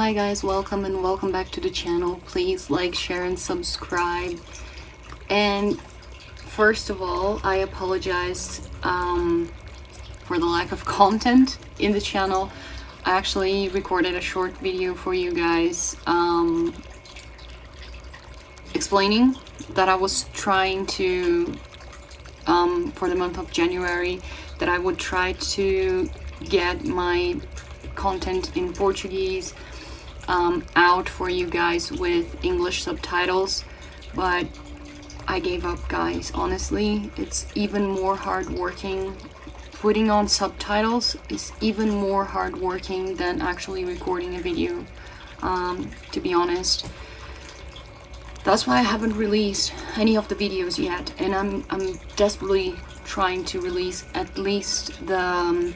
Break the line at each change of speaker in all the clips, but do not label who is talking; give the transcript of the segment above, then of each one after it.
Hi guys, welcome and welcome back to the channel. Please like, share and subscribe. And first of all, I apologize for the lack of content in the channel. I actually recorded a short video for you guys explaining that I was trying to, for the month of January, that I would try to get my content in Portuguese out for you guys with English subtitles, but I gave up, guys. Honestly, it's even more hardworking. Putting on subtitles is even more hardworking than actually recording a video, to be honest. That's why I haven't released any of the videos yet, and I'm desperately trying to release at least the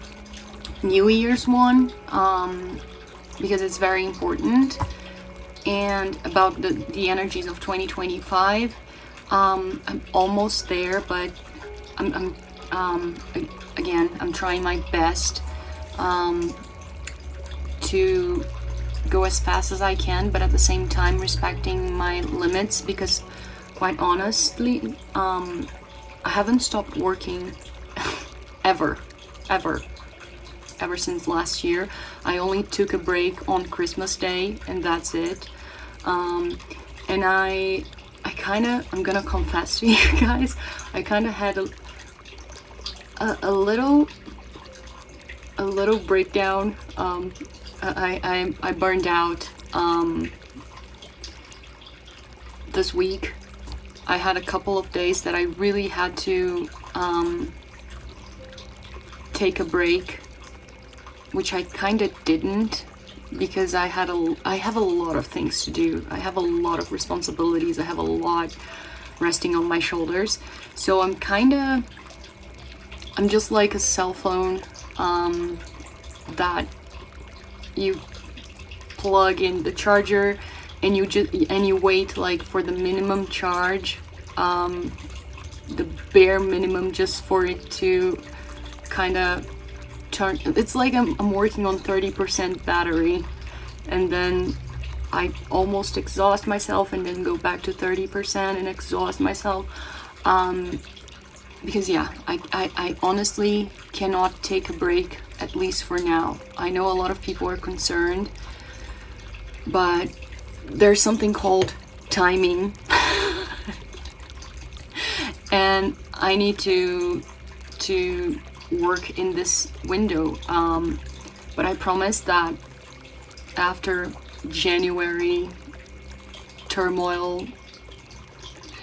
New Year's one, because it's very important, and about the energies of 2025. I'm almost there, but again, I'm trying my best to go as fast as I can, but at the same time respecting my limits, because quite honestly, I haven't stopped working ever since last year. I only took a break on Christmas Day, and that's it. And I'm gonna confess to you guys, I kind of had a little breakdown. I burned out this week. I had a couple of days that I really had to take a break, which I kind of didn't, because I have a lot of things to do. I have a lot of responsibilities. I have a lot resting on my shoulders. So I'm just like a cell phone that you plug in the charger and you wait like for the minimum charge, the bare minimum, just for it to kind of turn. It's like I'm working on 30% battery, and then I almost exhaust myself and then go back to 30% and exhaust myself, because yeah, I honestly cannot take a break, at least for now. I know a lot of people are concerned, but there's something called timing and I need to work in this window, but I promise that after January turmoil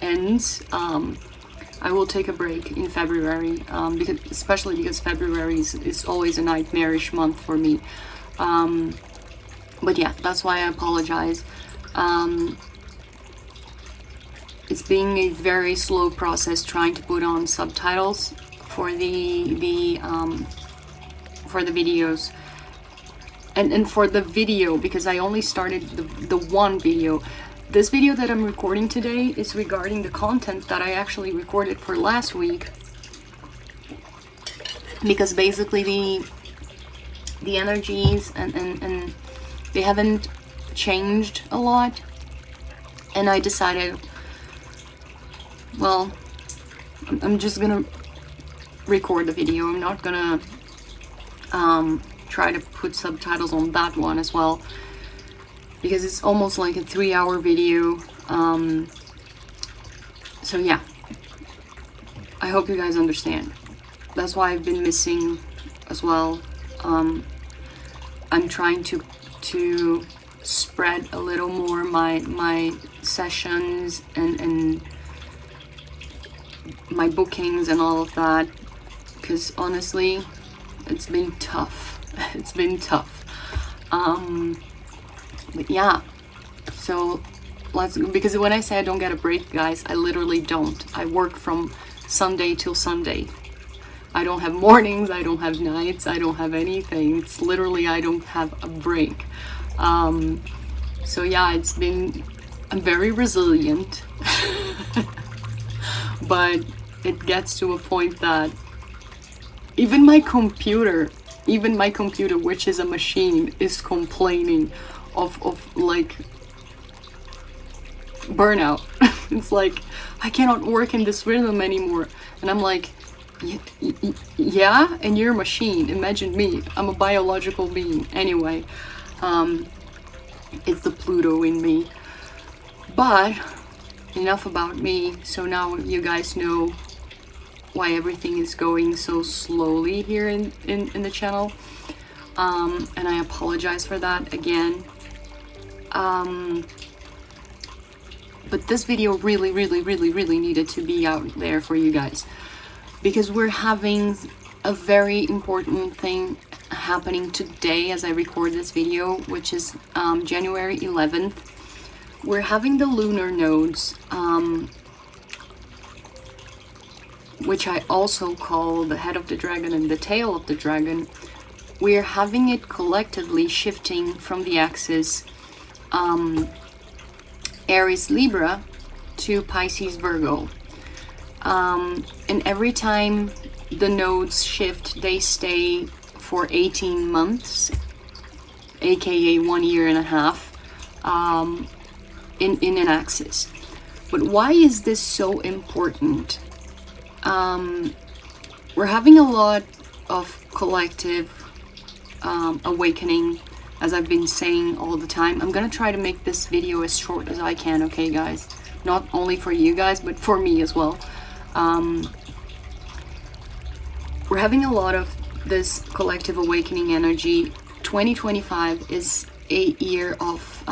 ends, I will take a break in February, especially because February is always a nightmarish month for me. But yeah, that's why I apologize. It's been a very slow process trying to put on subtitles for the videos, and for the video, because I only started the one video. This video that I'm recording today is regarding the content that I actually recorded for last week, because basically the energies and they haven't changed a lot, and I decided, well, I'm just gonna record the video. I'm not gonna try to put subtitles on that one as well, because it's almost like a 3-hour video. So yeah, I hope you guys understand. That's why I've been missing as well. I'm trying to spread a little more my sessions and my bookings and all of that, because honestly, it's been tough. It's been tough. But yeah, so because when I say I don't get a break, guys, I literally don't. I work from Sunday till Sunday. I don't have mornings, I don't have nights, I don't have anything. It's literally, I don't have a break. So yeah, I'm very resilient, but it gets to a point that even my computer, which is a machine, is complaining of like burnout. It's like, I cannot work in this rhythm anymore. And I'm like, yeah, and you're a machine. Imagine me. I'm a biological being. Anyway, it's the Pluto in me. But enough about me. So now you guys know why everything is going so slowly here in the channel. And I apologize for that again. But this video really needed to be out there for you guys, because we're having a very important thing happening today as I record this video, which is January 11th. We're having the lunar nodes, which I also call the head of the dragon and the tail of the dragon. We're having it collectively shifting from the axis Aries Libra to Pisces Virgo. And every time the nodes shift, they stay for 18 months, aka 1.5 years, in an axis. But why is this so important? We're having a lot of collective awakening, as I've been saying all the time. I'm gonna try to make this video as short as I can, okay guys? Not only for you guys, but for me as well. We're having a lot of this collective awakening energy. 2025 is a year of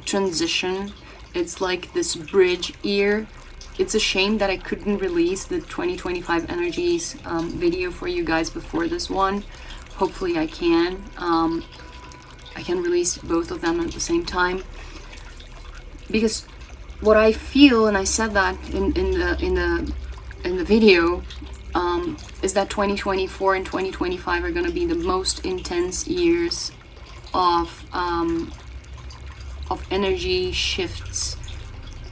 transition. It's like this bridge year. It's a shame that I couldn't release the 2025 energies video for you guys before this one. Hopefully I can. I can release both of them at the same time, because what I feel, and I said that in the video, is that 2024 and 2025 are going to be the most intense years of energy shifts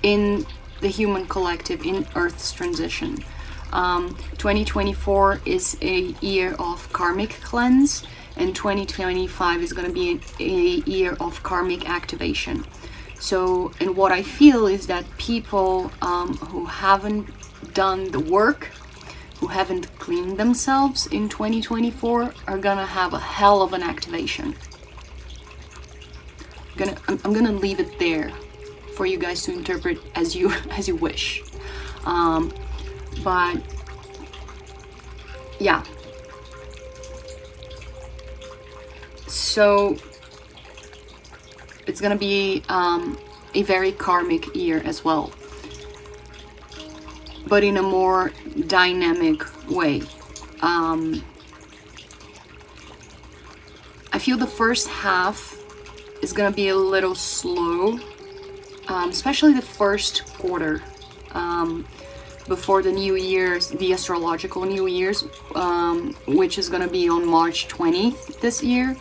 in the human collective, in Earth's transition. 2024 is a year of karmic cleanse, and 2025 is going to be a year of karmic activation. So, and what I feel is that people who haven't done the work, who haven't cleaned themselves in 2024, are gonna have a hell of an activation. I'm gonna leave it there for you guys to interpret as you wish. But yeah, so it's gonna be a very karmic year as well, but in a more dynamic way. I feel the first half is gonna be a little slow, especially the first quarter, before the New Year's, the astrological New Year's, which is gonna be on March 20th this year.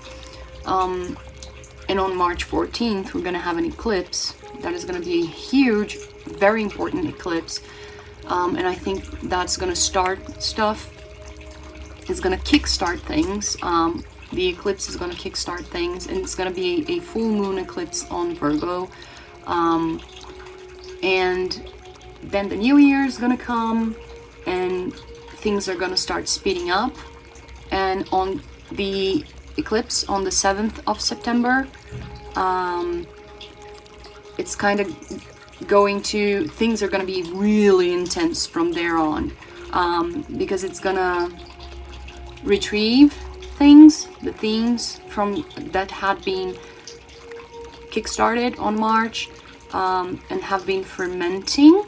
And on March 14th, we're gonna have an eclipse. That is gonna be a huge, very important eclipse. And I think that's gonna start stuff. It's gonna kickstart things. The eclipse is gonna kickstart things, and it's gonna be a full moon eclipse on Virgo. And then the new year is gonna come, and things are gonna start speeding up. And on the eclipse on the 7th of September, it's kind of things are gonna be really intense from there on, because it's gonna retrieve the themes from that had been kickstarted on March, and have been fermenting,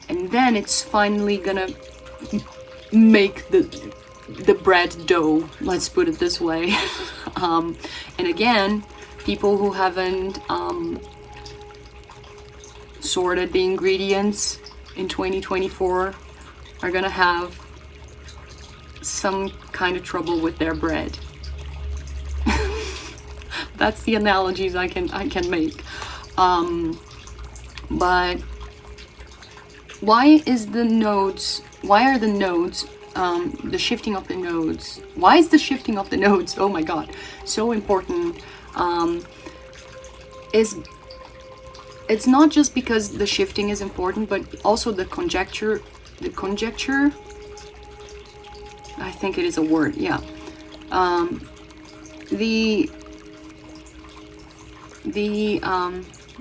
and then it's finally gonna make the bread dough, let's put it this way. And again, people who haven't sorted the ingredients in 2024 are gonna have some kind of trouble with their bread. That's the analogies I can make. But why are the nodes the shifting of the nodes. Why is the shifting of the nodes, oh my god, so important? It's not just because the shifting is important, but also the conjecture, I think it is a word, yeah.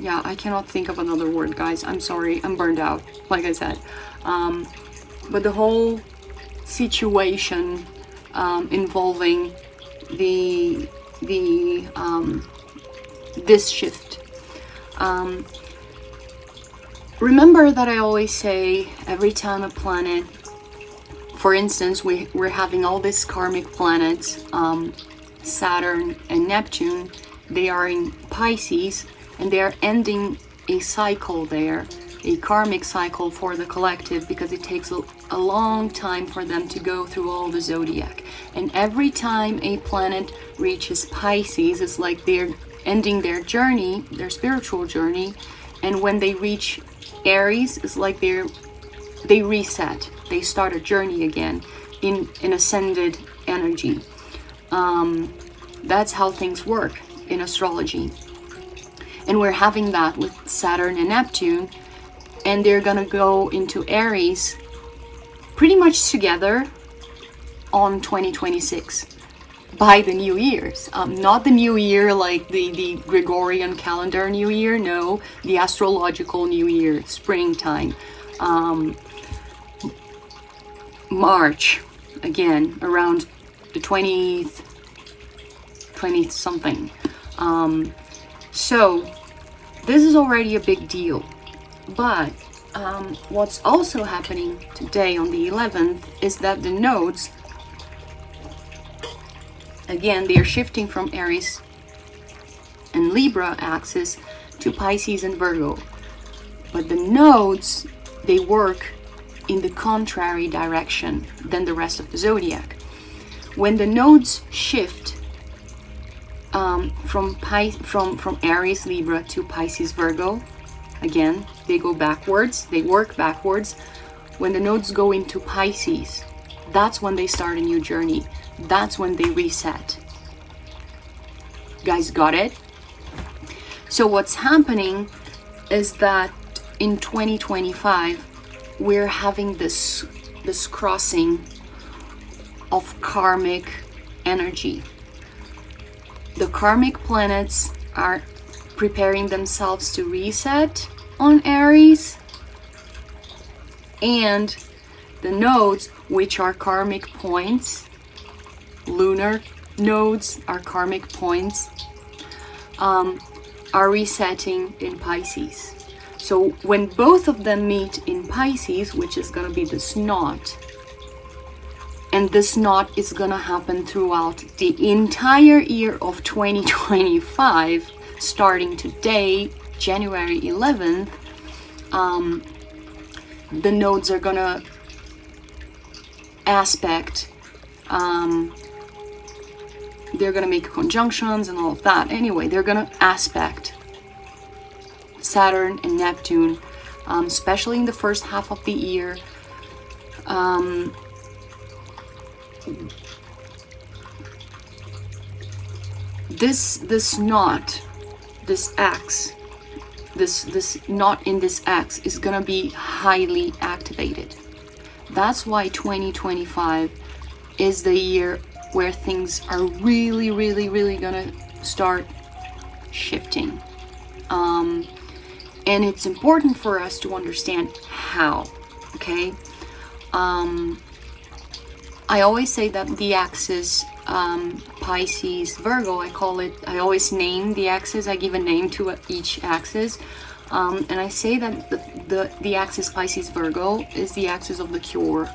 Yeah, I cannot think of another word, guys. I'm sorry, I'm burned out, like I said. But the whole situation involving this shift. Remember that I always say every time a planet, for instance, we're having all these karmic planets, Saturn and Neptune, they are in Pisces, and they are ending a cycle there, a karmic cycle for the collective, because it takes a long time for them to go through all the zodiac. And every time a planet reaches Pisces, it's like they're ending their journey, their spiritual journey, and when they reach Aries, it's like they reset, they start a journey again in an ascended energy. That's how things work in astrology. And we're having that with Saturn and Neptune, and they're gonna go into Aries pretty much together on 2026 by the New Year's. Not the New Year like the Gregorian calendar New Year, no, the astrological New Year, springtime. March, again, around the 20th something. So this is already a big deal. But what's also happening today on the 11th is that the nodes, again, they are shifting from Aries and Libra axis to Pisces and Virgo. But the nodes, they work in the contrary direction than the rest of the zodiac. When the nodes shift from Aries, Libra to Pisces, Virgo, again, they go backwards, they work backwards. When the nodes go into Pisces, that's when they start a new journey. That's when they reset. Guys, got it? So what's happening is that in 2025, we're having this crossing of karmic energy. The karmic planets are preparing themselves to reset on Aries, and the nodes, which are karmic points, lunar nodes are karmic points, are resetting in Pisces. So when both of them meet in Pisces, which is going to be this knot, and this knot is going to happen throughout the entire year of 2025, starting today, January 11th, the nodes are going to aspect, they're going to make conjunctions and all of that. Anyway, they're going to aspect Saturn and Neptune, especially in the first half of the year. This knot, this axe, this knot in this axe is gonna be highly activated. That's why 2025 is the year where things are really gonna start shifting. And it's important for us to understand how, okay? I always say that the axis, Pisces, Virgo, I always name the axis, I give a name to each axis. And I say that the axis Pisces, Virgo is the axis of the cure,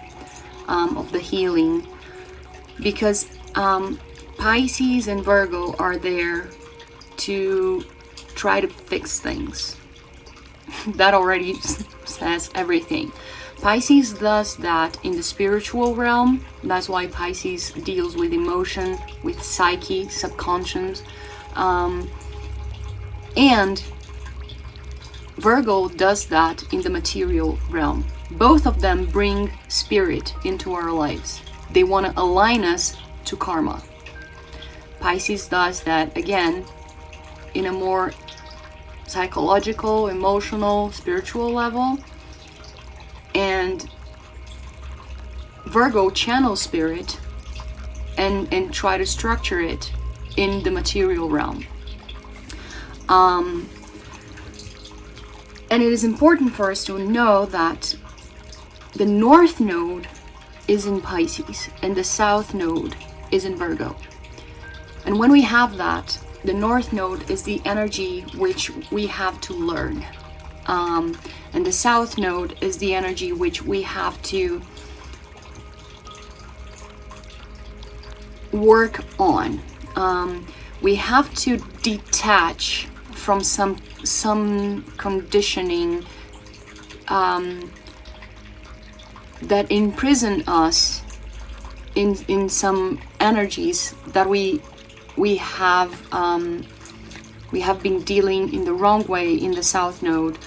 of the healing. Because Pisces and Virgo are there to try to fix things. That already says everything. Pisces does that in the spiritual realm. That's why Pisces deals with emotion, with psyche, subconscious. And Virgo does that in the material realm. Both of them bring spirit into our lives. They want to align us to karma. Pisces does that, again, in a more psychological, emotional, spiritual level. And Virgo channels spirit and try to structure it in the material realm. And it is important for us to know that the North Node is in Pisces and the South Node is in Virgo. And when we have that, the North Node is the energy which we have to learn. And the South Node is the energy which we have to work on. We have to detach from some conditioning that imprison us in some energies that we have been dealing in the wrong way in the South Node,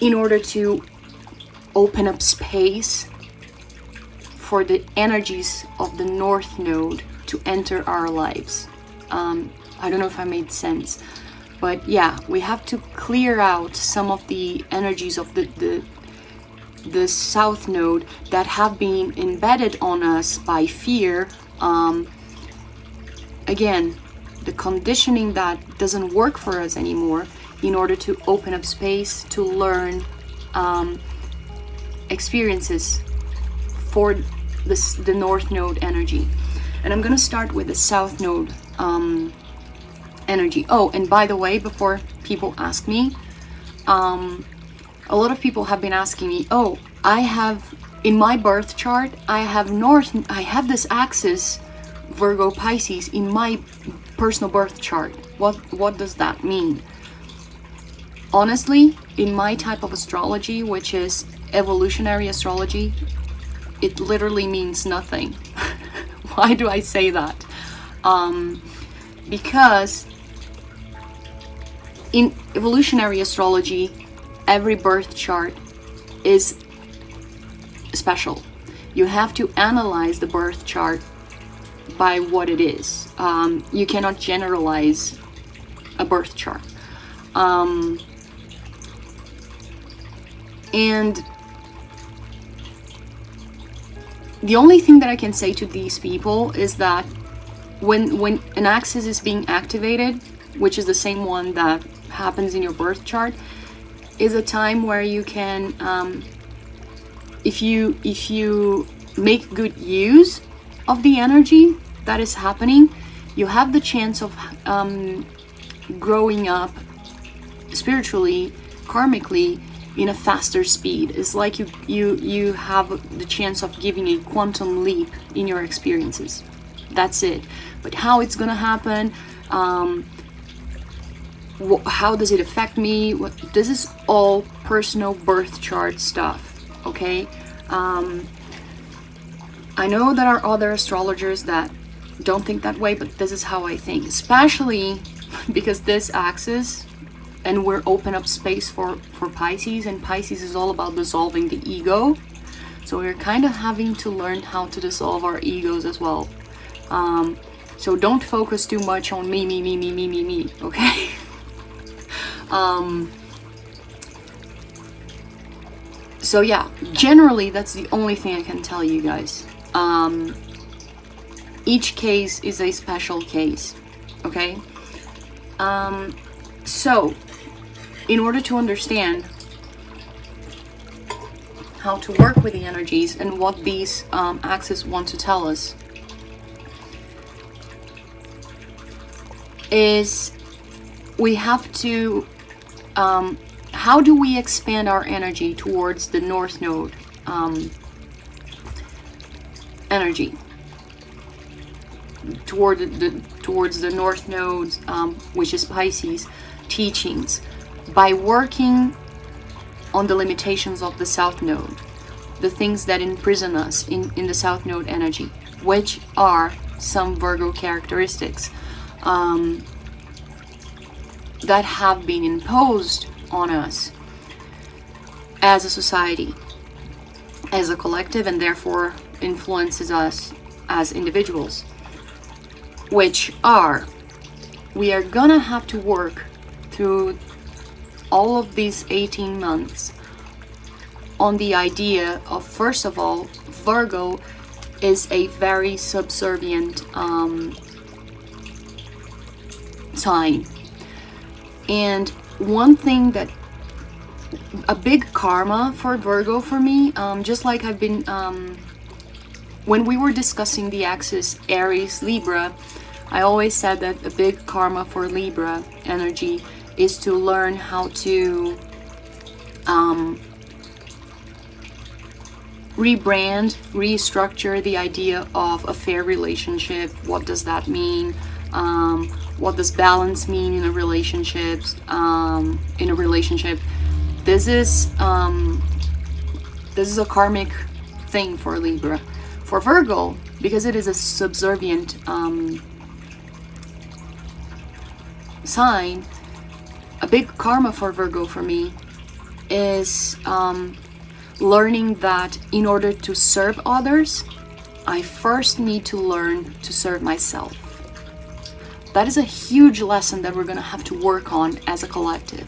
in order to open up space for the energies of the North Node to enter our lives. I don't know if I made sense, but yeah, we have to clear out some of the energies of the South Node that have been embedded on us by fear. Again, the conditioning that doesn't work for us anymore, in order to open up space to learn experiences for the North Node energy. And I'm gonna start with the South Node energy. Oh, and by the way, before people ask me, a lot of people have been asking me, oh, I have, in my birth chart, I have this axis, Virgo Pisces, in my personal birth chart. What does that mean? Honestly, in my type of astrology, which is evolutionary astrology, it literally means nothing. Why do I say that? Because in evolutionary astrology, every birth chart is special. You have to analyze the birth chart by what it is. You cannot generalize a birth chart. And the only thing that I can say to these people is that when an axis is being activated, which is the same one that happens in your birth chart, is a time where you can, if you make good use of the energy that is happening, you have the chance of growing up spiritually, karmically, in a faster speed. It's like you have the chance of giving a quantum leap in your experiences. That's it. But how it's gonna happen, how does it affect me? This is all personal birth chart stuff, okay? I know there are other astrologers that don't think that way, but this is how I think, especially because this axis, and we're open up space for Pisces, and Pisces is all about dissolving the ego. So we're kind of having to learn how to dissolve our egos as well. So don't focus too much on me, okay? So yeah, generally that's the only thing I can tell you guys. Each case is a special case, okay? So, in order to understand how to work with the energies and what these axes want to tell us, is we have to, how do we expand our energy towards the North Node energy? Towards the North Nodes, which is Pisces, teachings, by working on the limitations of the South Node, the things that imprison us in the South Node energy, which are some Virgo characteristics that have been imposed on us as a society, as a collective, and therefore influences us as individuals, which are, we are gonna have to work through all of these 18 months on the idea of, first of all, Virgo is a very subservient sign. And one thing that, a big karma for Virgo for me, just like I've been, when we were discussing the axis Aries Libra, I always said that a big karma for Libra energy is to learn how to rebrand, restructure the idea of a fair relationship. What does that mean? What does balance mean in a relationship? This is a karmic thing for Libra. For Virgo, because it is a subservient sign, a big karma for Virgo for me is learning that in order to serve others, I first need to learn to serve myself. That is a huge lesson that we're going to have to work on as a collective.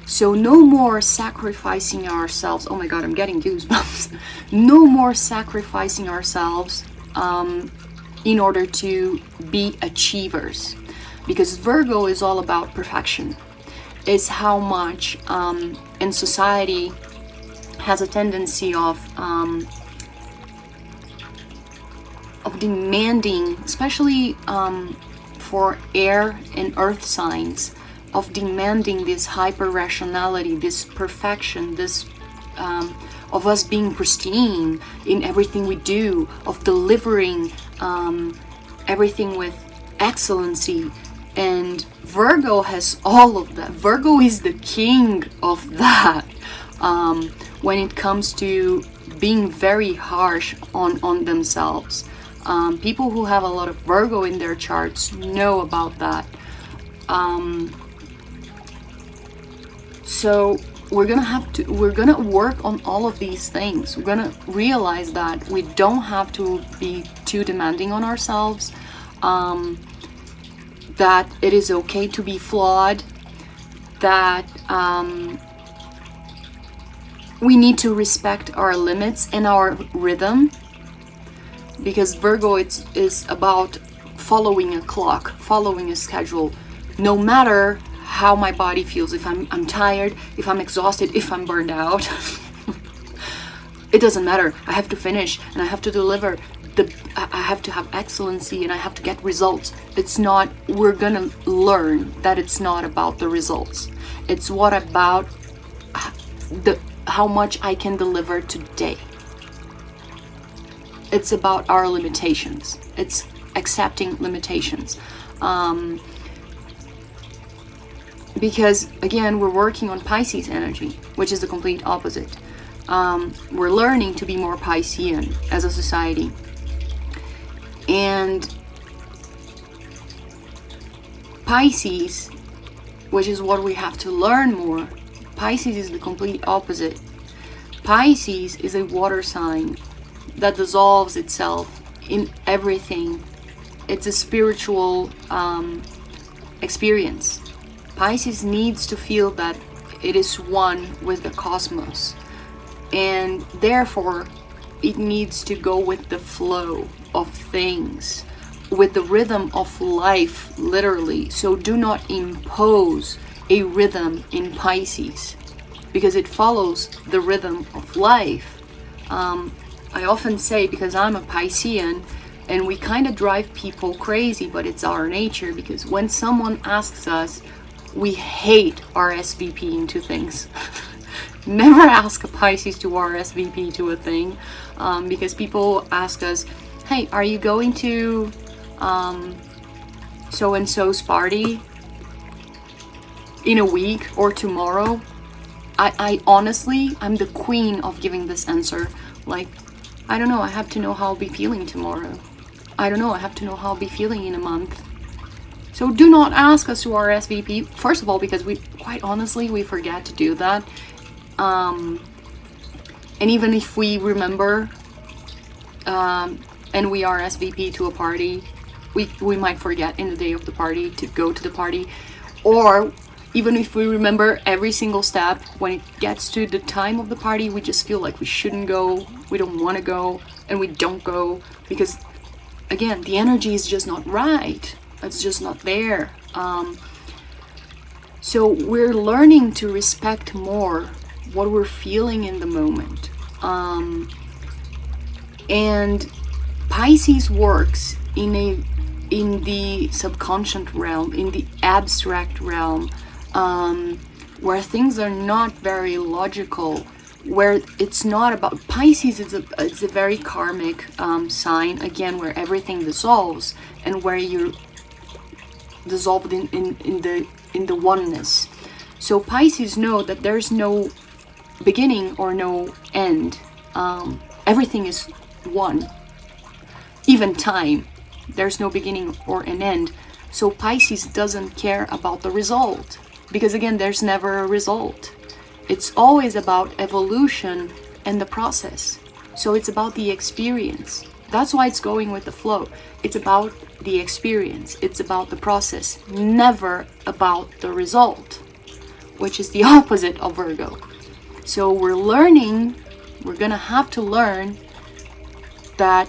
So no more sacrificing ourselves. Oh my god, I'm getting goosebumps. No more sacrificing ourselves in order to be achievers. Because Virgo is all about perfection. It's how much in society has a tendency of demanding, especially for air and earth signs, of demanding this hyper rationality, this perfection, this of us being pristine in everything we do, of delivering everything with excellency. And Virgo has all of that. Virgo is the king of that when it comes to being very harsh on themselves. People who have a lot of Virgo in their charts know about that. So we're gonna work on all of these things. We're gonna realize that we don't have to be too demanding on ourselves, that it is okay to be flawed, that we need to respect our limits and our rhythm, because Virgo is about following a clock, following a schedule, no matter how my body feels. If I'm tired, if I'm exhausted, if I'm burned out, it doesn't matter. I have to finish and I have to deliver. I have to have excellency and I have to get results. It's not, we're gonna learn that it's not about the results. It's what about how much I can deliver today. It's about our limitations. It's accepting limitations. Because again, we're working on Pisces energy, which is the complete opposite. We're learning to be more Piscean as a society. And Pisces, which is what we have to learn more, Pisces is the complete opposite. Pisces is a water sign that dissolves itself in everything. It's a spiritual experience. Pisces needs to feel that it is one with the cosmos, and therefore it needs to go with the flow of things, with the rhythm of life, literally. So do not impose a rhythm in Pisces, because it follows the rhythm of life. I often say, because I'm a Piscean, and we kind of drive people crazy, but it's our nature, because when someone asks us, we hate RSVP into things. Never ask a Pisces to RSVP to a thing, because people ask us, hey, are you going to so-and-so's party in a week or tomorrow? I honestly, I'm the queen of giving this answer. Like, I don't know, I have to know how I'll be feeling tomorrow. I don't know, I have to know how I'll be feeling in a month. So do not ask us to RSVP, first of all, because we, quite honestly, we forget to do that. And even if we remember and we RSVP to a party, we might forget in the day of the party to go to the party. Or even if we remember every single step, when it gets to the time of the party, we just feel like we shouldn't go, we don't want to go, and we don't go because, again, the energy is just not right. It's just not there. So we're learning to respect more what we're feeling in the moment. And Pisces works in the subconscious realm, in the abstract realm, where things are not very logical, where it's not about Pisces. It's a very karmic sign, again, where everything dissolves and where you're dissolved in the oneness. So Pisces know that there's no beginning or no end. Everything is one. Even time, there's no beginning or an end. So Pisces doesn't care about the result, because again, there's never a result. It's always about evolution and the process. So it's about the experience. That's why it's going with the flow. It's about the experience. It's about the process, never about the result, which is the opposite of Virgo. So we're gonna have to learn that,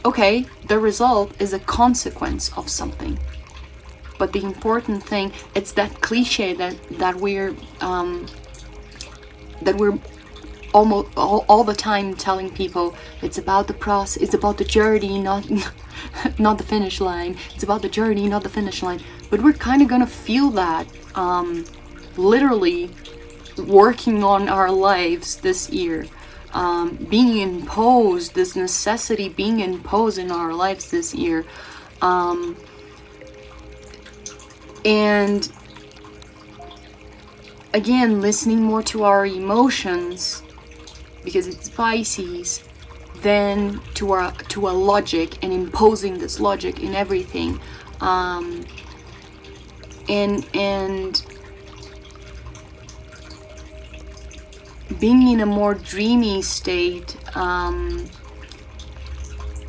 okay, the result is a consequence of something. But the important thing, it's that cliche that we're almost all the time telling people, it's about the process, it's about the journey, not the finish line. It's about the journey, not the finish line. But we're kind of gonna feel that literally working on our lives this year, being imposed, this necessity being imposed in our lives this year, and again, listening more to our emotions, because it's Pisces, than to a logic, and imposing this logic in everything, and being in a more dreamy state.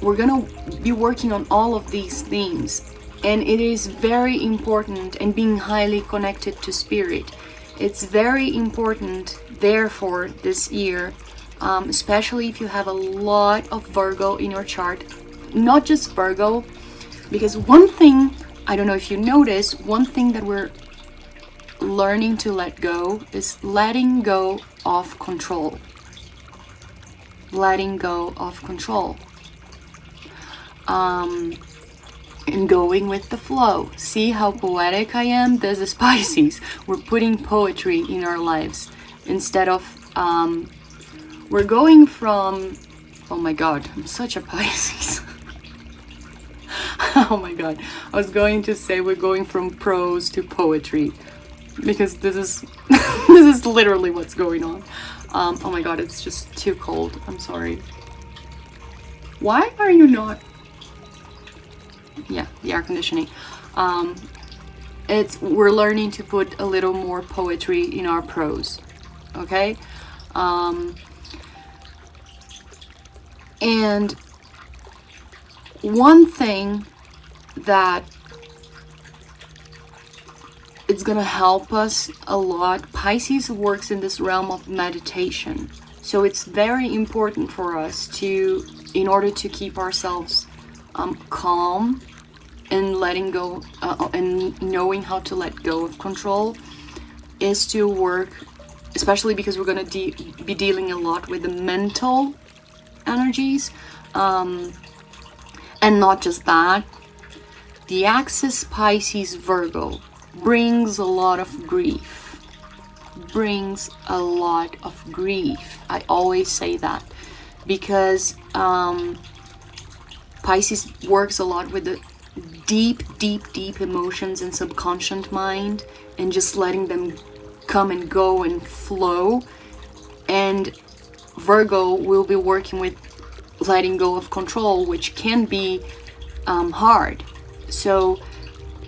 We're gonna be working on all of these things, and it is very important, and being highly connected to spirit, it's very important therefore this year, especially if you have a lot of Virgo in your chart, not just Virgo, because one thing, I don't know if you notice, one thing that we're learning to let go is letting go of control. Letting go of control. And going with the flow. See how poetic I am? This is Pisces. We're putting poetry in our lives instead of we're going from, oh my god, I'm such a Pisces. Oh my god, I was going to say we're going from prose to poetry, because this is this is literally what's going on. Oh my god, it's just too cold. I'm sorry. Why are you not? Yeah, the air conditioning. We're learning to put a little more poetry in our prose, okay? And one thing that it's gonna help us a lot, Pisces works in this realm of meditation. So it's very important for us to, in order to keep ourselves calm and letting go and knowing how to let go of control, is to work, especially because we're going to be dealing a lot with the mental energies, and not just that. The axis Pisces Virgo brings a lot of grief. Brings a lot of grief. I always say that because Pisces works a lot with the deep emotions and subconscious mind, and just letting them come and go and flow. And Virgo will be working with letting go of control, which can be hard. So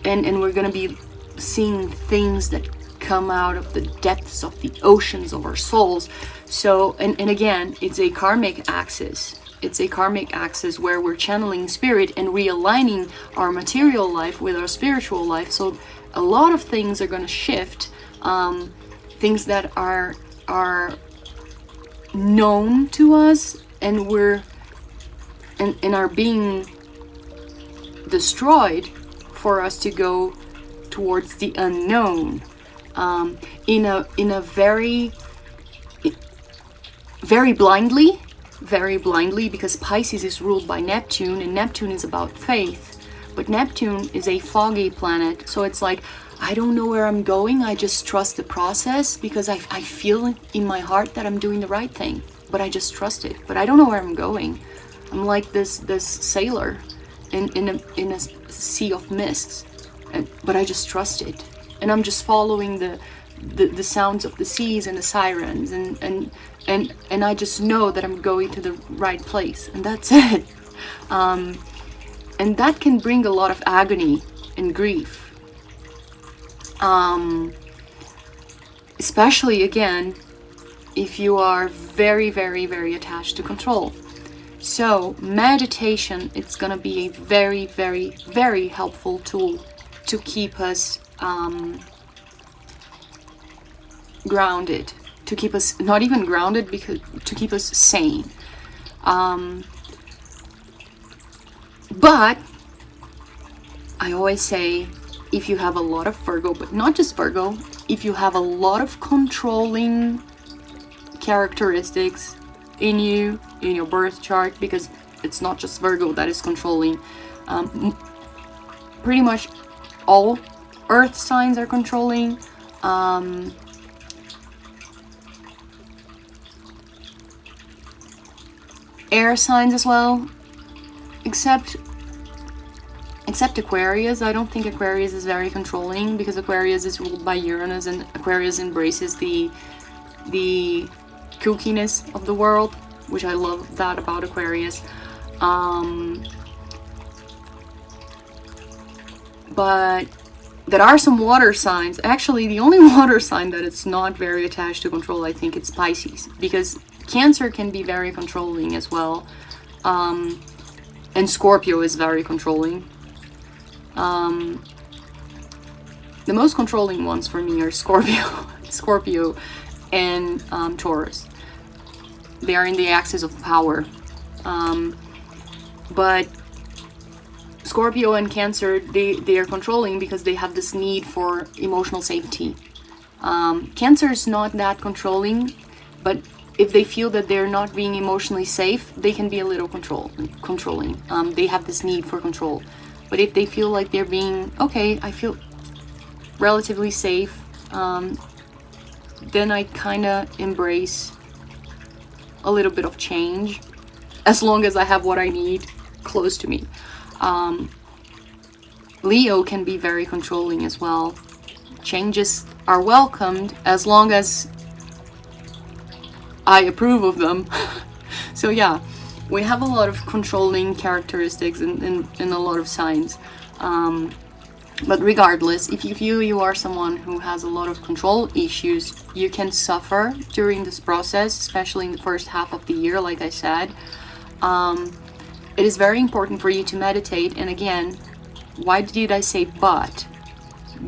and we're gonna be seeing things that come out of the depths of the oceans of our souls. So, and again, it's a karmic axis. It's a karmic axis where we're channeling spirit and realigning our material life with our spiritual life. So a lot of things are going to shift, things that are known to us and are being destroyed for us to go towards the unknown, in a very blindly, because Pisces is ruled by Neptune, and Neptune is about faith, but Neptune is a foggy planet. So it's like, I don't know where I'm going, I just trust the process, because I feel in my heart that I'm doing the right thing, but I just trust it, but I don't know where I'm going. I'm like this sailor in a sea of mists, but I just trust it, and I'm just following the sounds of the seas and the sirens, and I just know that I'm going to the right place, and that's it. And that can bring a lot of agony and grief, especially again if you are very, very, very attached to control. So meditation, it's gonna be a very, very, very helpful tool to keep us grounded, to keep us not even grounded, because to keep us sane. But I always say, if you have a lot of Virgo, but not just Virgo, if you have a lot of controlling characteristics in you, in your birth chart, because it's not just Virgo that is controlling, pretty much all earth signs are controlling, air signs as well, except Aquarius. I don't think Aquarius is very controlling, because Aquarius is ruled by Uranus, and Aquarius embraces the kookiness of the world, which I love that about Aquarius. But there are some water signs. Actually, the only water sign that it's not very attached to control, I think it's Pisces, because Cancer can be very controlling as well, and Scorpio is very controlling. The most controlling ones for me are Scorpio and Taurus. They are in the axis of power, but Scorpio and Cancer, they are controlling because they have this need for emotional safety. Cancer is not that controlling, but if they feel that they're not being emotionally safe, they can be a little controlling. They have this need for control. But if they feel like they're being, okay, I feel relatively safe, then I kind of embrace a little bit of change, as long as I have what I need close to me. Leo can be very controlling as well. Changes are welcomed as long as I approve of them. So yeah, we have a lot of controlling characteristics in a lot of signs. But regardless, if you feel you are someone who has a lot of control issues, you can suffer during this process, especially in the first half of the year, like I said. It is very important for you to meditate. And again, why did I say but?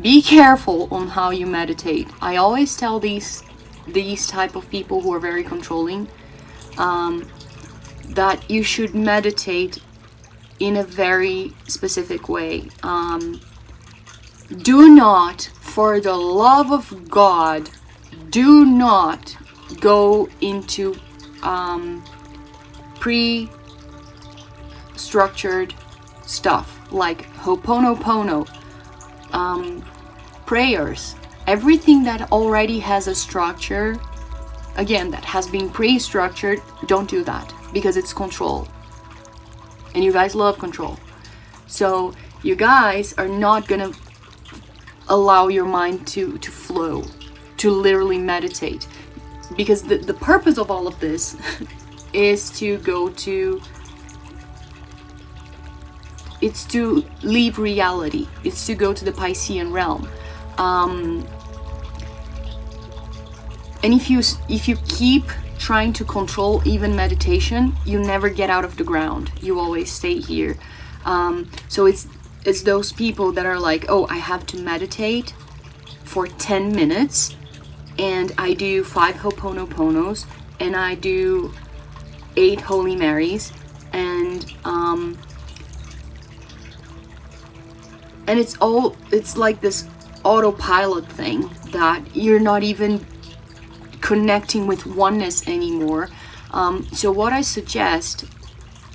Be careful on how you meditate. I always tell these type of people who are very controlling, that you should meditate in a very specific way. Do not, for the love of God, do not go into pre-structured stuff like Ho'oponopono, prayers, everything that already has a structure, again, that has been pre-structured. Don't do that, because it's control. And you guys love control. So you guys are not gonna allow your mind to flow, to literally meditate. Because the purpose of all of this is to go to it's to leave reality. It's to go to the Piscean realm. And if you keep trying to control even meditation, you never get out of the ground. You always stay here. So it's those people that are like, oh, I have to meditate for 10 minutes, and I do 5 Ho'oponoponos, and I do 8 Holy Marys, and it's like this autopilot thing that you're not even connecting with oneness anymore. So what I suggest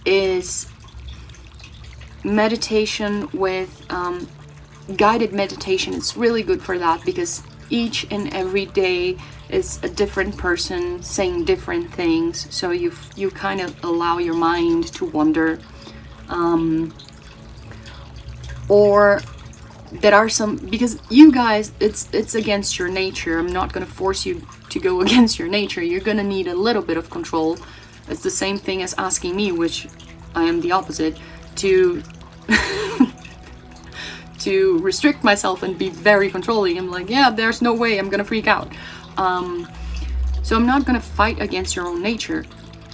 is meditation with guided meditation. It's really good for that, because each and every day is a different person saying different things, so you kind of allow your mind to wander. Or there are some, because you guys, it's against your nature. I'm not going to force you to go against your nature. You're going to need a little bit of control. It's the same thing as asking me, which I am the opposite, to to restrict myself and be very controlling. I'm like, yeah, there's no way I'm gonna freak out. So I'm not gonna fight against your own nature,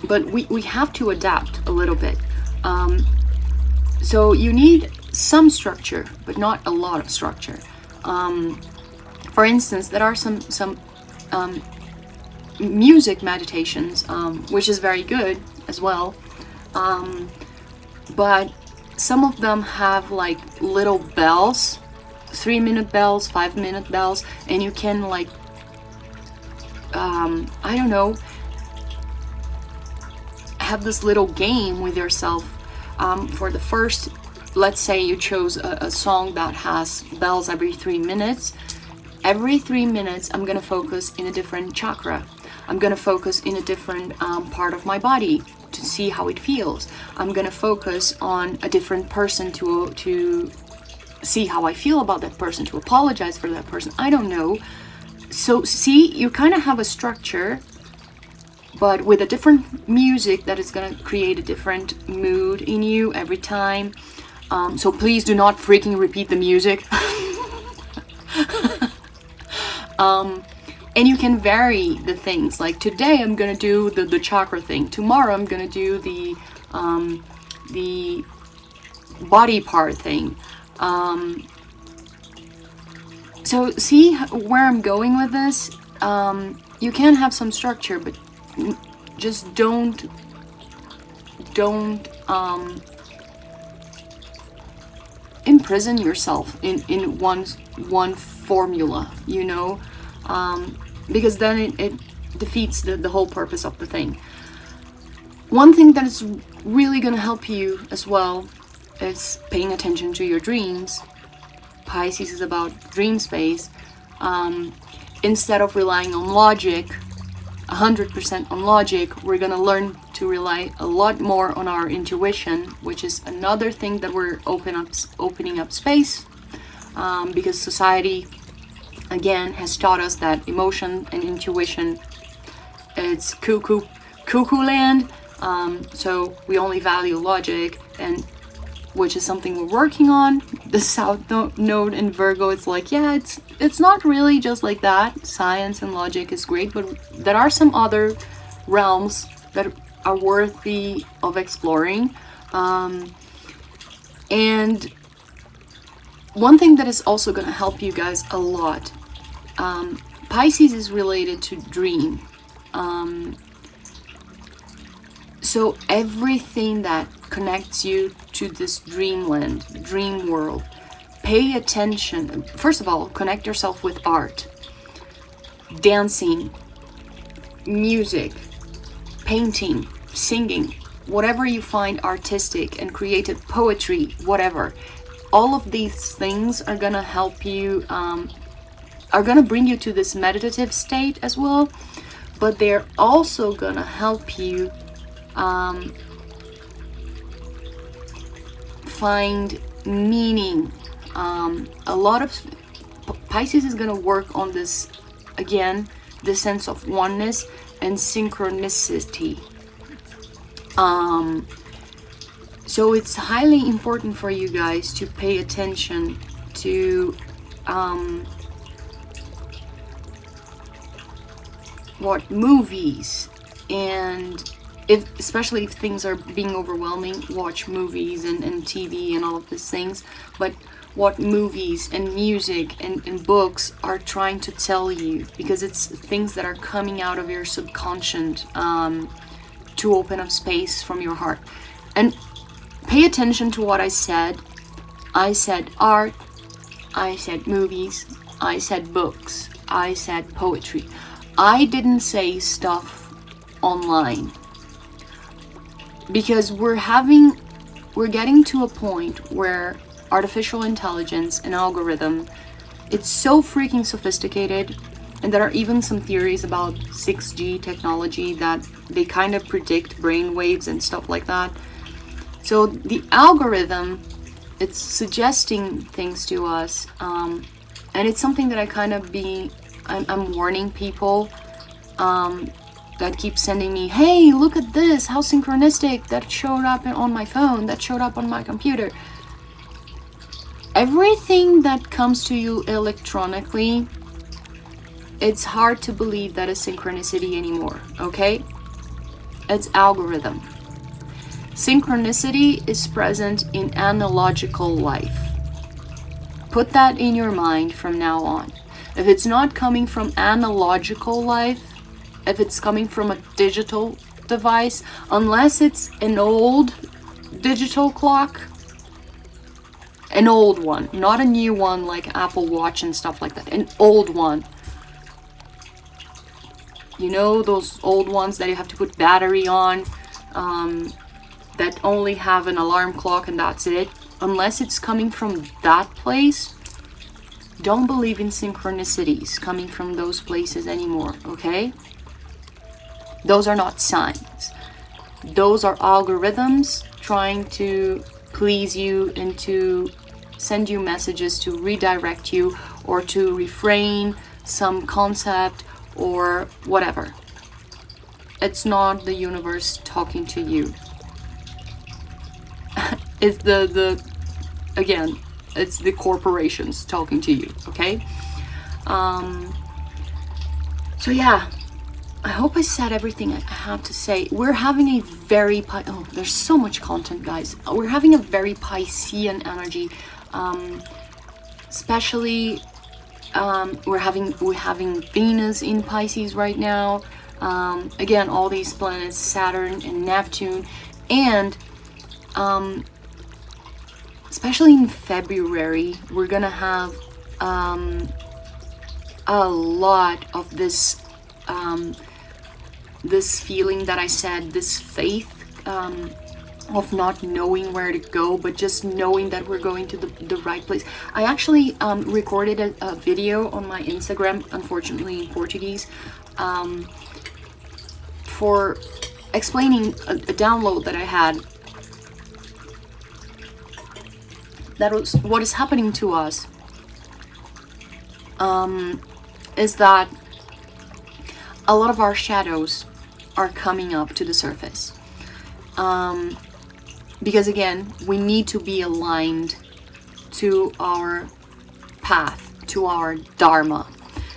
but we have to adapt a little bit. So you need some structure, but not a lot of structure. For instance, there are some music meditations, which is very good as well. But some of them have like little bells, 3-minute bells, 5-minute bells, and you can like, I don't know, have this little game with yourself. For the first, let's say you chose a song that has bells every 3 minutes. Every 3 minutes, I'm gonna focus in a different chakra. I'm gonna focus in a different part of my body to see how it feels. I'm gonna focus on a different person to see how I feel about that person, to apologize for that person. I don't know. So see, you kind of have a structure, but with a different music that is gonna create a different mood in you every time. So please do not freaking repeat the music. And you can vary the things. Like today I'm gonna do the chakra thing. Tomorrow I'm gonna do the body part thing. So see where I'm going with this? You can have some structure, but just don't imprison yourself in one formula, you know, because then it defeats the whole purpose of the thing. One thing that is really going to help you as well is paying attention to your dreams. Pisces is about dream space. Instead of relying on logic, 100% on logic, we're gonna learn to rely a lot more on our intuition, which is another thing that we're opening up space, because society, again, has taught us that emotion and intuition, it's cuckoo land. So we only value logic, and which is something we're working on. The South Node in Virgo, it's like, yeah, it's not really just like that. Science and logic is great, but there are some other realms that are worthy of exploring. And one thing that is also going to help you guys a lot, Pisces is related to dream. So everything that connects you to this dreamland, dream world, pay attention. First of all, connect yourself with art, dancing, music, painting, singing, whatever you find artistic and creative, poetry, whatever. All of these things are gonna help you, are gonna bring you to this meditative state as well, but they're also gonna help you find meaning. A lot of Pisces is going to work on this, again, the sense of oneness So it's highly important for you guys to pay attention to what movies, and especially if things are being overwhelming, watch movies and TV and all of these things, but what movies and music and books are trying to tell you, because it's things that are coming out of your subconscious to open up space from your heart. And pay attention to what I said. I said art, I said movies, I said books, I said poetry. I didn't say stuff online, because we're getting to a point where artificial intelligence and algorithm, it's so freaking sophisticated, and there are even some theories about 6G technology that they kind of predict brain waves and stuff like that. So the algorithm, it's suggesting things to us, and it's something that I'm warning people that keep sending me, hey, look at this, how synchronistic, that showed up on my phone, that showed up on my computer. Everything that comes to you electronically, it's hard to believe that is synchronicity anymore, okay? It's algorithm. Synchronicity is present in analogical life. Put that in your mind from now on. If it's not coming from analogical life, if it's coming from a digital device, unless it's an old digital clock, an old one, not a new one like Apple Watch and stuff like that, an old one. You know, those old ones that you have to put battery on, that only have an alarm clock and that's it. Unless it's coming from that place, don't believe in synchronicities coming from those places anymore, okay? Those are not signs. Those are algorithms trying to please you and to send you messages to redirect you or to refrain some concept or whatever. It's not the universe talking to you. It's it's the corporations talking to you, okay? So yeah, I hope I said everything I have to say. We're having a very there's so much content, guys. We're having a very Piscean energy, especially we're having Venus in Pisces right now. Again, all these planets, Saturn and Neptune, and especially in February, we're gonna have a lot of this this feeling that I said, this faith of not knowing where to go, but just knowing that we're going to the right place. I actually recorded a video on my Instagram, unfortunately in Portuguese, for explaining a download that I had. That was what is happening to us, is that a lot of our shadows are coming up to the surface. Because again, we need to be aligned to our path, to our dharma,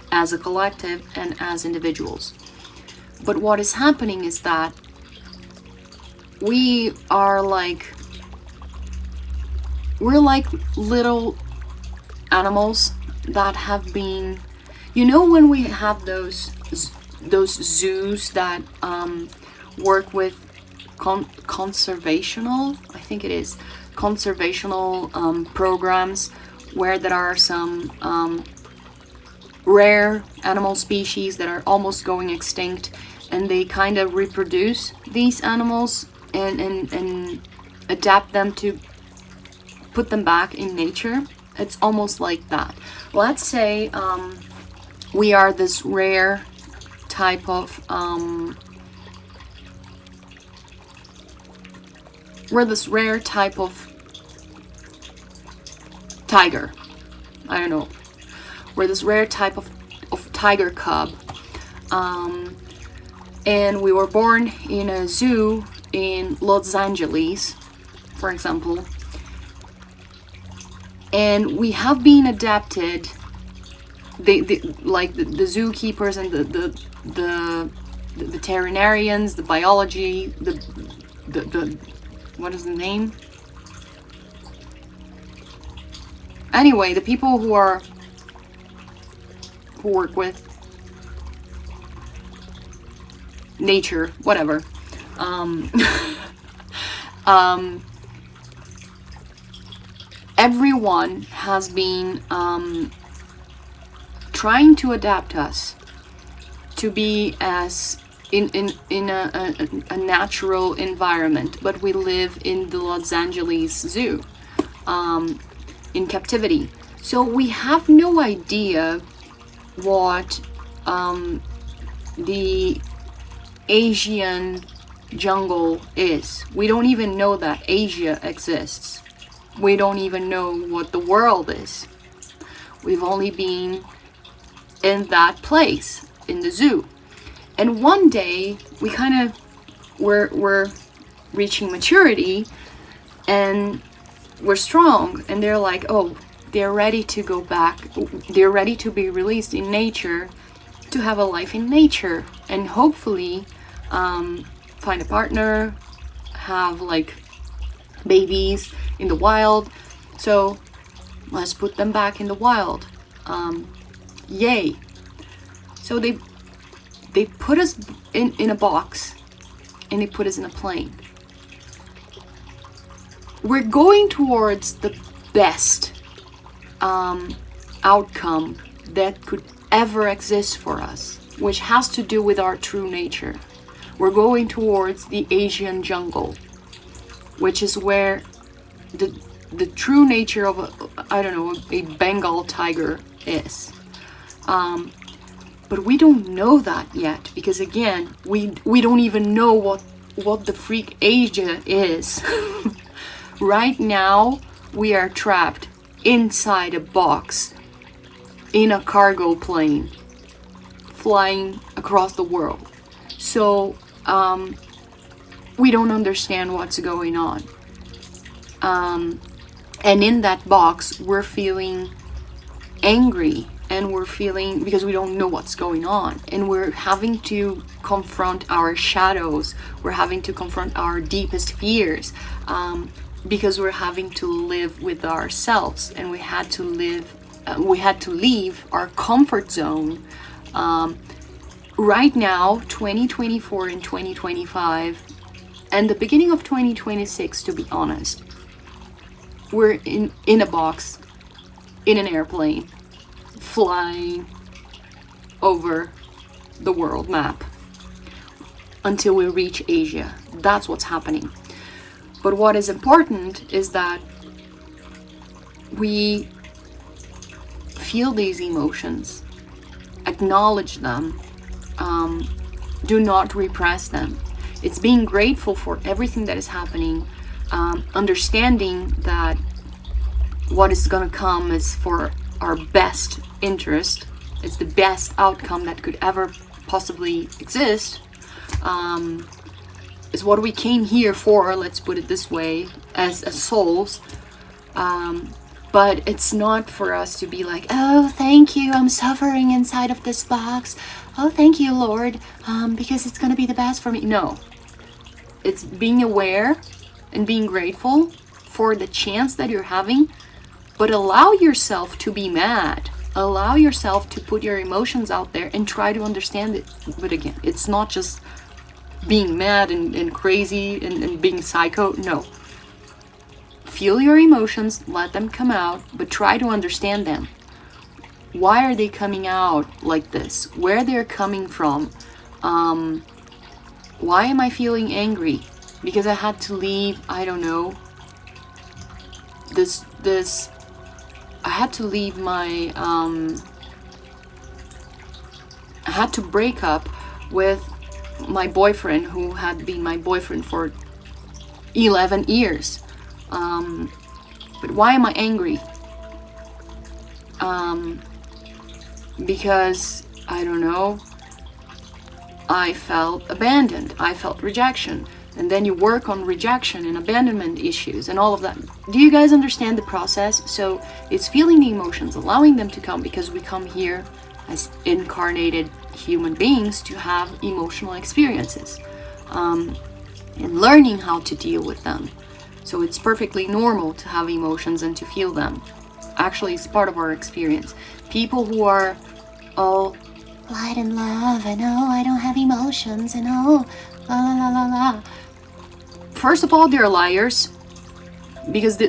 as a collective and as individuals. But what is happening is that we're like little animals that have been, you know, when we have those zoos that work with conservational, I think it is conservational programs, where there are some rare animal species that are almost going extinct, and they kind of reproduce these animals and adapt them to put them back in nature. It's almost like that. Let's say we are this rare type of tiger. I don't know. We're this rare type of tiger cub, and we were born in a zoo in Los Angeles, for example. And we have been adapted, like the zookeepers and the veterinarians, the biology, the what is the name? Anyway, the people who work with nature, whatever. Everyone has been trying to adapt us to be as in a natural environment, but we live in the Los Angeles Zoo, in captivity. So we have no idea what the Asian jungle is. We don't even know that Asia exists. We don't even know what the world is. We've only been in that place, in the zoo. And one day we kind of we're reaching maturity and we're strong, and they're like, oh, they're ready to go back. They're ready to be released in nature, to have a life in nature, and hopefully find a partner, have like babies in the wild. So let's put them back in the wild. Yay. So they put us in a box, and they put us in a plane. We're going towards the best outcome that could ever exist for us, which has to do with our true nature. We're going towards the Asian jungle, which is where the true nature of a Bengal tiger is. But we don't know that yet, because again, we don't even know what the freak Asia is. Right now, we are trapped inside a box in a cargo plane flying across the world. So we don't understand what's going on. And in that box, we're feeling angry, and we're feeling, because we don't know what's going on, and we're having to confront our shadows. We're having to confront our deepest fears, because we're having to live with ourselves, and we had to leave our comfort zone. Right now, 2024 and 2025, and the beginning of 2026, to be honest, we're in a box, in an airplane, flying over the world map until we reach Asia. That's what's happening. But what is important is that we feel these emotions, acknowledge them, do not repress them. It's being grateful for everything that is happening, understanding that what is going to come is for our best interest. It's the best outcome that could ever possibly exist. Is what we came here for, let's put it this way, as souls. But it's not for us to be like, oh, thank you, I'm suffering inside of this box. Oh, thank you, Lord, because it's going to be the best for me. No. It's being aware and being grateful for the chance that you're having, but allow yourself to be mad. Allow yourself to put your emotions out there and try to understand it. But again, it's not just being mad and crazy and being psycho. No. Feel your emotions, let them come out, but try to understand them. Why are they coming out like this? Where they're coming from? Why am I feeling angry? Because I had to leave, I don't know, I had to leave my, I had to break up with my boyfriend, who had been my boyfriend for 11 years. But why am I angry? Because, I don't know, I felt abandoned. I felt rejection. And then you work on rejection and abandonment issues and all of that. Do you guys understand the process? So it's feeling the emotions, allowing them to come, because we come here as incarnated human beings to have emotional experiences, and learning how to deal with them. So it's perfectly normal to have emotions and to feel them. Actually, it's part of our experience. People who are all light and love, and oh, I don't have emotions, and oh, la la la la la. First of all, they're liars, because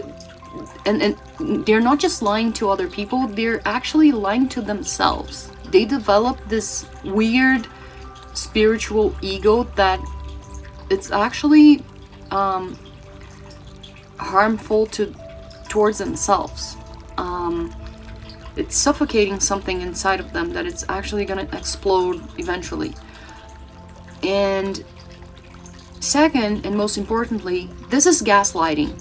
and they're not just lying to other people, they're actually lying to themselves. They develop this weird spiritual ego that it's actually harmful towards themselves. It's suffocating something inside of them that it's actually gonna explode eventually. And second, and most importantly, this is gaslighting.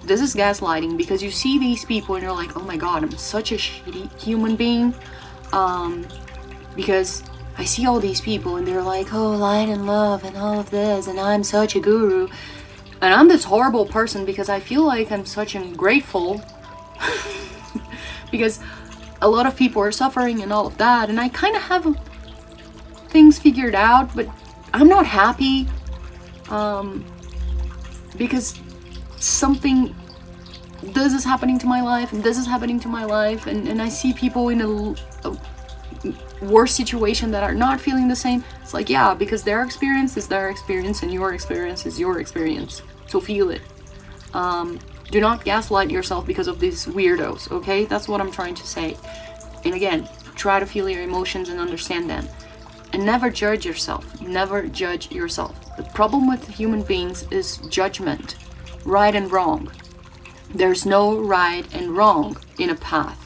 This is gaslighting, because you see these people and you're like, oh my god, I'm such a shitty human being. Because I see all these people and they're like, oh, light and love and all of this, and I'm such a guru. And I'm this horrible person because I feel like I'm such ungrateful. Because a lot of people are suffering and all of that, and I kind of have things figured out, but I'm not happy. Because this is happening to my life, and this is happening to my life, and I see people in a worse situation that are not feeling the same. It's like, yeah, because their experience is their experience and your experience is your experience. So feel it. Do not gaslight yourself because of these weirdos, okay? That's what I'm trying to say. And again, try to feel your emotions and understand them. And never judge yourself. Never judge yourself. The problem with human beings is judgment. Right and wrong. There's no right and wrong in a path.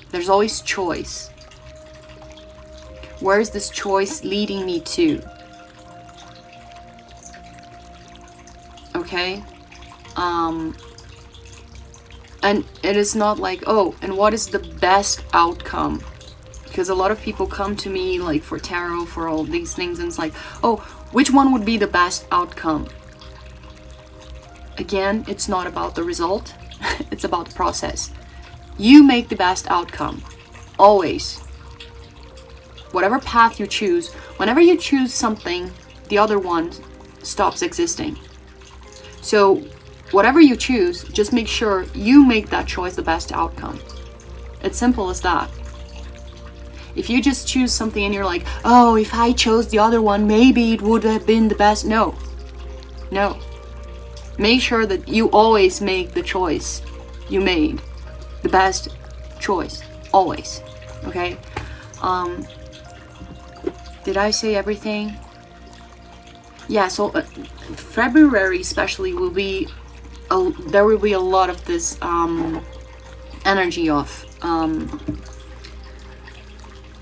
There's always choice. Where is this choice leading me to? Okay? And it is not like, oh, and what is the best outcome? Because a lot of people come to me like for tarot, for all these things, and it's like, oh, which one would be the best outcome? Again, it's not about the result. It's about the process. You make the best outcome. Always. Whatever path you choose, whenever you choose something, the other one stops existing. So whatever you choose, just make sure you make that choice the best outcome. It's simple as that. If you just choose something and you're like, oh, if I chose the other one, maybe it would have been the best. No. No. Make sure that you always make the choice you made. The best choice. Always. Okay? Did I say everything? Yeah, so February especially will be, there will be a lot of this energy of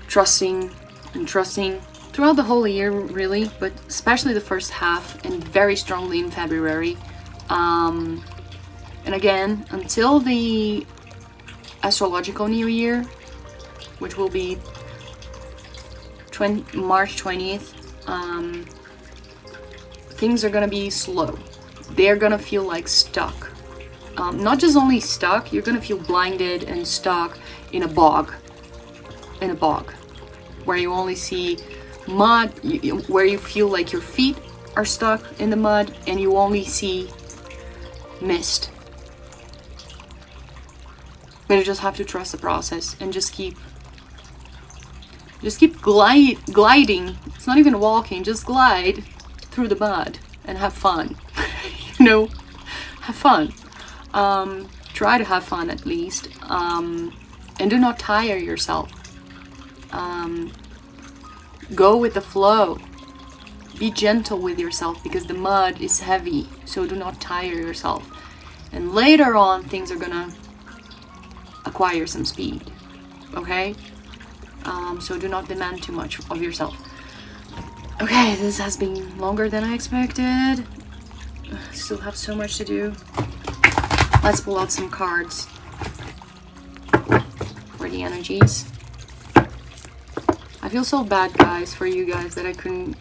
trusting and trusting throughout the whole year, really, but especially the first half, and very strongly in February. And again, until the astrological new year, which will be March 20th, things are gonna be slow. They're gonna feel like stuck. Not just only stuck, you're gonna feel blinded and stuck in a bog. In a bog. Where you only see mud, where you feel like your feet are stuck in the mud and you only see mist. But you just have to trust the process and just keep gliding. It's not even walking, just glide through the mud and have fun. You know, have fun. Try to have fun at least. And do not tire yourself. Go with the flow. Be gentle with yourself because the mud is heavy, so do not tire yourself. And later on, things are gonna acquire some speed. Okay? So do not demand too much of yourself. Okay, this has been longer than I expected. Still have so much to do. Let's pull out some cards for the energies. I feel so bad, guys, for you guys that I couldn't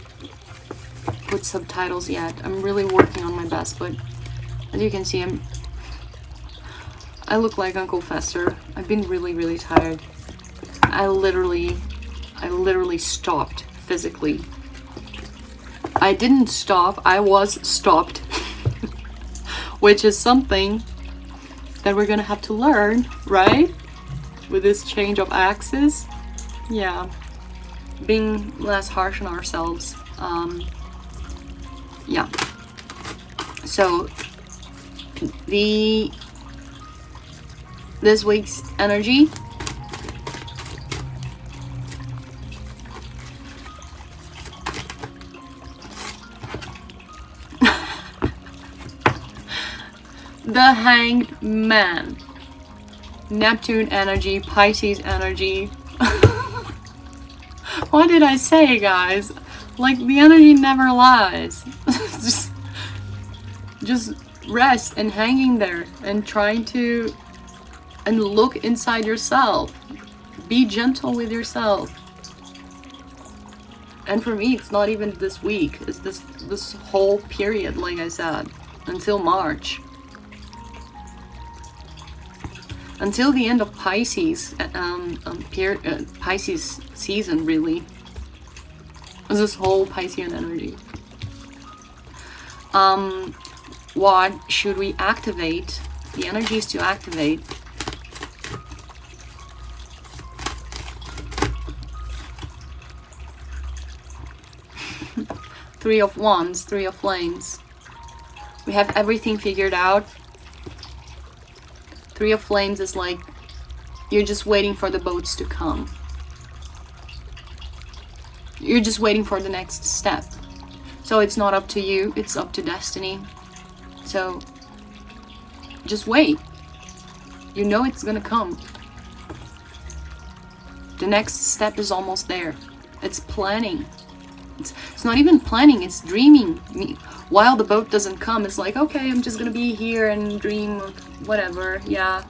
put subtitles yet. I'm really working on my best, but as you can see, I look like Uncle Fester. I've been really tired. I literally stopped physically. I didn't stop, I was stopped. Which is something that we're gonna have to learn, right? With this change of axis. Yeah. Being less harsh on ourselves. Yeah. So this week's energy. The Hanged Man. Neptune energy, Pisces energy. What did I say, guys? Like, the energy never lies. just rest and hanging there and trying to look inside yourself. Be gentle with yourself. And for me, it's not even this week. It's this whole period, like I said, until March. Until the end of Pisces, Pisces season, really. It's this whole Piscean energy. What should we activate? The energies to activate. Three of Wands, Three of Flames. We have everything figured out. Three of Flames is like you're just waiting for the boats to come. You're just waiting for the next step. So it's not up to you, it's up to destiny. So just wait. You know it's gonna come. The next step is almost there. It's planning. It's not even planning, it's dreaming. While the boat doesn't come, it's like, okay, I'm just gonna be here and dream of whatever, yeah.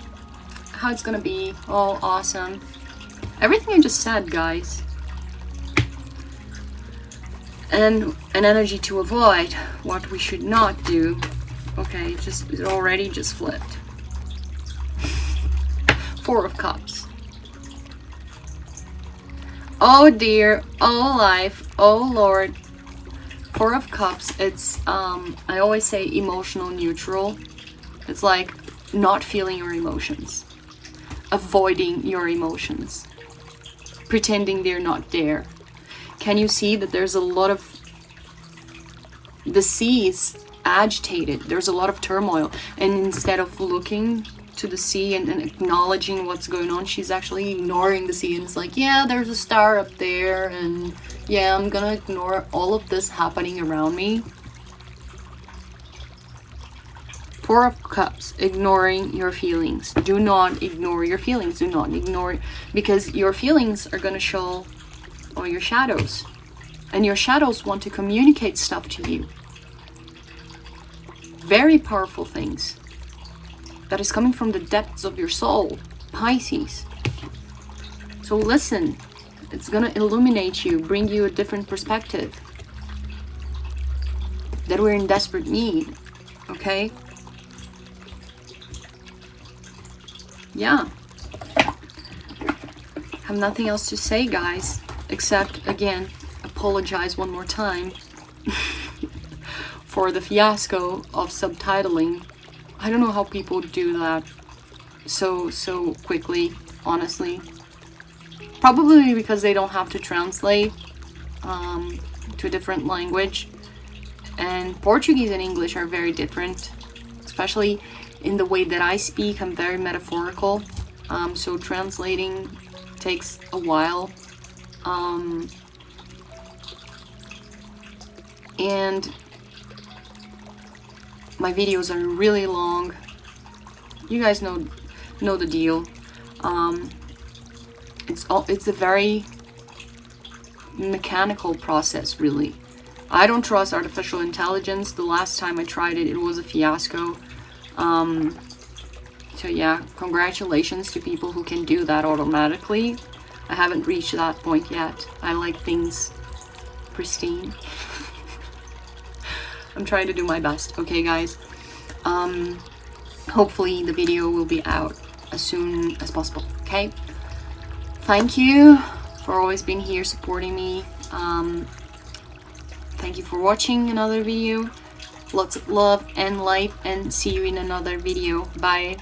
How it's gonna be, oh, awesome. Everything I just said, guys. And an energy to avoid, what we should not do. Okay, it already just flipped. Four of Cups. Oh dear, oh life, oh Lord. Four of Cups, it's, I always say emotional neutral. It's like not feeling your emotions. Avoiding your emotions. Pretending they're not there. Can you see that there's a lot of... The sea is agitated. There's a lot of turmoil. And instead of looking to the sea and acknowledging what's going on, she's actually ignoring the sea and it's like, yeah, there's a star up there and yeah, I'm gonna ignore all of this happening around me. Four of Cups, ignoring your feelings. Do not ignore your feelings. Do not ignore, because your feelings are gonna show all your shadows, and your shadows want to communicate stuff to you. Very powerful things that is coming from the depths of your soul, Pisces. So listen, it's gonna illuminate you, bring you a different perspective that we're in desperate need, okay? Yeah. Have nothing else to say, guys, except, again, apologize one more time for the fiasco of subtitling. I don't know how people do that so quickly, honestly. Probably because they don't have to translate to a different language. And Portuguese and English are very different, especially in the way that I speak. I'm very metaphorical, so translating takes a while. And my videos are really long. You guys know the deal. It's a very mechanical process, really. I don't trust artificial intelligence. The last time I tried it, it was a fiasco. So yeah, congratulations to people who can do that automatically. I haven't reached that point yet. I like things pristine. I'm trying to do my best. Okay, guys. Hopefully the video will be out as soon as possible. Okay. Thank you for always being here supporting me. Thank you for watching another video. Lots of love and light, and see you in another video. Bye.